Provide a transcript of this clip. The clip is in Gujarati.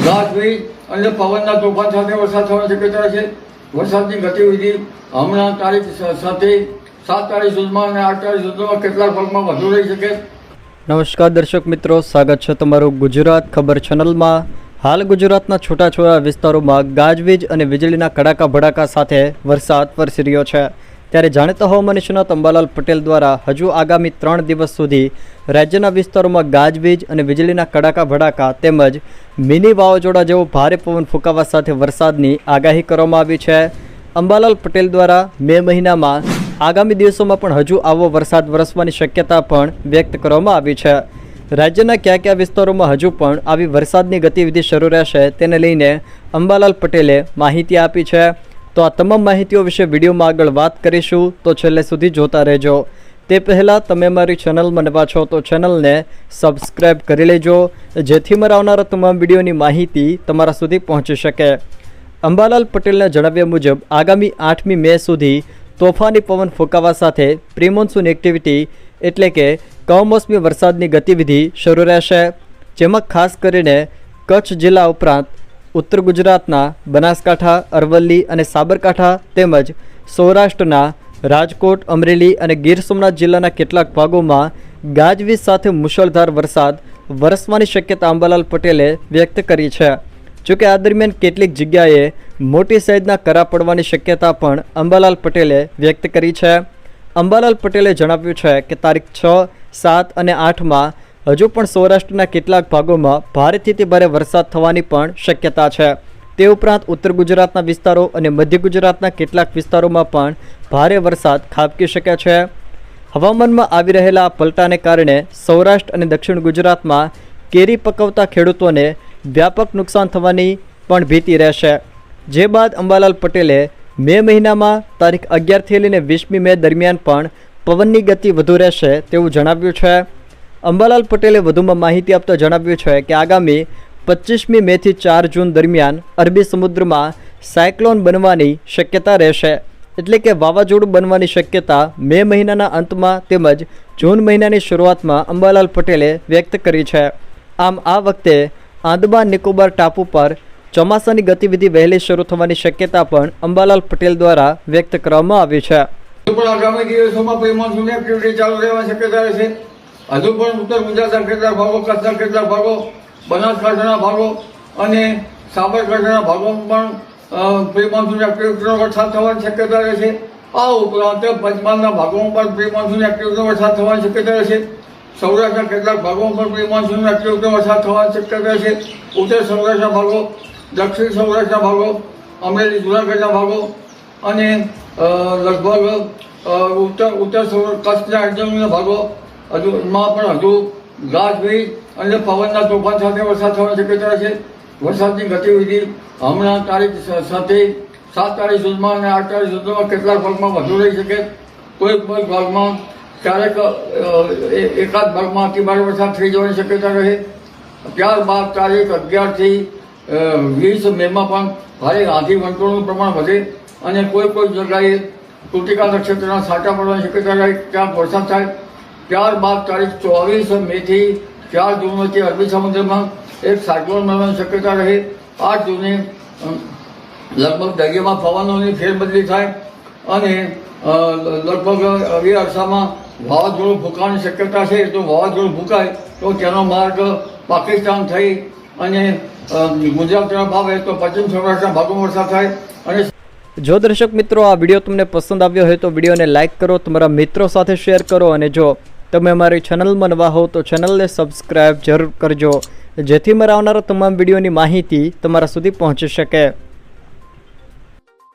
ગાજવીજ અને પવનના તોફાન સાથે વરસાદ થવાની શક્યતા છે। વરસાદની ગતિવિધિ હમણાં તારીખ 7 તારીખ સુધીમાં અને 8 તારીખ સુધીમાં કેટલાક ભાગમાં વધુ રહી શકે। નમસ્કાર દર્શક મિત્રો, સ્વાગત છે તમારું ગુજરાત ખબર ચેનલમાં। હાલ ગુજરાતના છૂટાછવાયા વિસ્તારોમાં ગાજવીજ અને વીજળીના કડાકા ભડાકા સાથે વરસાદ વરસી રહ્યો છે। ત્યારે જાણીતા હવામાન નિષ્ણાત અંબાલાલ પટેલ દ્વારા હજુ આગામી 3 દિવસ સુધી રાજ્યના વિસ્તારોમાં ગાજવીજ અને વીજળીના કડાકા ભડાકા તેમજ મિની વાવાઝોડા જેવો ભારે પવન ફૂંકાવા સાથે વરસાદની આગાહી કરવામાં આવી છે। અંબાલાલ પટેલ દ્વારા મે મહિનામાં આગામી દિવસોમાં પણ હજુ આવો વરસાદ વરસવાની શક્યતા પણ વ્યક્ત કરવામાં આવી છે। રાજ્યના કયા કયા વિસ્તારોમાં હજુ પણ આવી વરસાદની ગતિવિધિ શરૂ રહેશે તેને લઈને અંબાલાલ પટેલે માહિતી આપી છે। તો આ તમામ માહિતીઓ વિશે વિડીયોમાં આગળ વાત કરીશું, તો છેલ્લે સુધી જોતા રહેજો। તે પહેલાં તમે મારી ચેનલમાં નવા છો તો ચેનલને સબસ્ક્રાઈબ કરી લેજો, જેથી મારા આવનારા તમામ વિડીયોની માહિતી તમારા સુધી પહોંચી શકે। અંબાલાલ પટેલના જણાવ્યા મુજબ આગામી 8મી મે સુધી તોફાની પવન ફૂંકાવા સાથે પ્રી-મોન્સૂન એક્ટિવિટી એટલે કે કમોસમી વરસાદની ગતિવિધિ શરૂ રહેશે, જેમાં ખાસ કરીને કચ્છ જિલ્લા ઉપરાંત ઉત્તર ગુજરાતના બનાસકાંઠા, અરવલ્લી અને સાબરકાંઠા તેમજ સૌરાષ્ટ્રના રાજકોટ, અમરેલી અને ગીર સોમનાથ જિલ્લાના કેટલાક ભાગોમાં ગાજવીજ સાથે મુશળધાર વરસાદ વરસવાની શક્યતા અંબાલાલ પટેલે વ્યક્ત કરી છે। જોકે આ દરમિયાન કેટલીક જગ્યાએ મોટી સાઇઝના કરા પડવાની શક્યતા પણ અંબાલાલ પટેલે વ્યક્ત કરી છે। અંબાલાલ પટેલે જણાવ્યું છે કે તારીખ 6, 7 અને 8માં હજુ પણ સૌરાષ્ટ્રના કેટલાક ભાગોમાં ભારેથી તે ભારે વરસાદ થવાની પણ શક્યતા છે। તે ઉપરાંત ઉત્તર ગુજરાતના વિસ્તારો અને મધ્ય ગુજરાતના કેટલાક વિસ્તારોમાં પણ ભારે વરસાદ ખાબકી શકે છે। હવામાનમાં આવી રહેલા પલટાને કારણે સૌરાષ્ટ્ર અને દક્ષિણ ગુજરાતમાં કેરી પકવતા ખેડૂતોને વ્યાપક નુકસાન થવાની પણ ભીતિ રહેશે। જે બાદ અંબાલાલ પટેલે મે મહિનામાં તારીખ 11થી લઈને 20મી મે દરમિયાન પણ પવનની ગતિ વધુ રહેશે તેવું જણાવ્યું છે। અંબાલાલ પટેલે વધુમાં માહિતી આપતા જણાવ્યું છે કે આગામી 25મી મેથી 4 જૂન દરમિયાન અરબી સમુદ્રમાં સાયક્લોન બનવાની શક્યતા રહેશે, એટલે કે વાવાઝોડું બનવાની શક્યતા મે મહિનાના અંતમાં તેમજ જૂન મહિનાની શરૂઆતમાં અંબાલાલ પટેલે વ્યક્ત કરી છે। આમ આ વખતે આંદામાન નિકોબાર ટાપુ પર ચોમાસાની ગતિવિધિ વહેલી શરૂ થવાની શક્યતા પણ અંબાલાલ પટેલ દ્વારા વ્યક્ત કરવામાં આવી છે। આગામી દિવસોમાં પ્રી-મોન્સૂન એક્ટિવિટી ચાલુ રહેવાની શક્યતા રહેશે। હજુ પણ ઉત્તર ગુજરાતના કેટલાક ભાગો, કચ્છના કેટલાક ભાગો, બનાસકાંઠાના ભાગો અને સાબરકાંઠાના ભાગોમાં પણ પ્રી-મોન્સૂન એક્ટિવિટીનો વરસાદ થવાની શક્યતા રહેશે। આ ઉપરાંત પંચમહાલના ભાગોમાં પણ પ્રી-મોન્સૂન એક્ટિવિટીનો વરસાદ થવાની શક્યતા રહેશે। સૌરાષ્ટ્રના કેટલાક ભાગોમાં પણ પ્રી-મોન્સૂન એક્ટિવિટીનો વરસાદ થવાની શક્યતા રહેશે। ઉત્તર સૌરાષ્ટ્રના ભાગો, દક્ષિણ સૌરાષ્ટ્રના ભાગો, અમરેલી જૂનાગઢના ભાગો અને લગભગ ઉત્તર કચ્છના અરજણના ભાગો હજુ ગાજવીજ અને પવનના તોફાન સાથે વરસાદ થવાની શક્યતા છે। વરસાદની ગતિવિધિ હમણાં તારીખ 7 તારીખ સુધીમાં અને 8 તારીખ સુધીમાં કેટલાક ભાગમાં વધુ રહી શકે। કોઈ ભાગમાં ક્યારેક એકાદ ભાગમાં અતિભારે વરસાદ થઈ જવાની શક્યતા રહે। ત્યારબાદ તારીખ 11થી 20 મેમાં પણ ભારે આંધી વંટોળનું પ્રમાણ વધે અને કોઈ જગ્યાએ કૃતિકા નક્ષત્રના છાંટા પડવાની શક્યતા રહે, ક્યાંક વરસાદ થાય। ત્યારબાદ તારીખ 24 મેથી 4 જૂન વચ્ચે અરબી સમુદ્રમાં એક સાયક્લોન બનવાની શક્યતા રહે। 8 જૂને લગભગ દરિયામાં પવનોની ફેરબદલી થાય અને લગભગ એ અરસામાં વાવાઝોડું ફૂંકાવાની શક્યતા છે। તો વાવાઝોડું ફૂંકાય તો તેનો માર્ગ પાકિસ્તાન થઈ અને ગુજરાત તરફ આવે તો પશ્ચિમ સૌરાષ્ટ્રના ભાગોમાં વરસાદ થાય। અને જો દર્શક મિત્રો આ વિડીયો તમને પસંદ આવ્યો હોય તો વિડીયોને લાઇક કરો, તમારા મિત્રો સાથે શેર કરો અને જો તમે અમારી ચેનલમાં નવા હો તો ચેનલને સબસ્ક્રાઈબ જરૂર કરજો, જેથી મારા આવનારા તમામ વિડીયોની માહિતી તમારા સુધી પહોંચી શકે।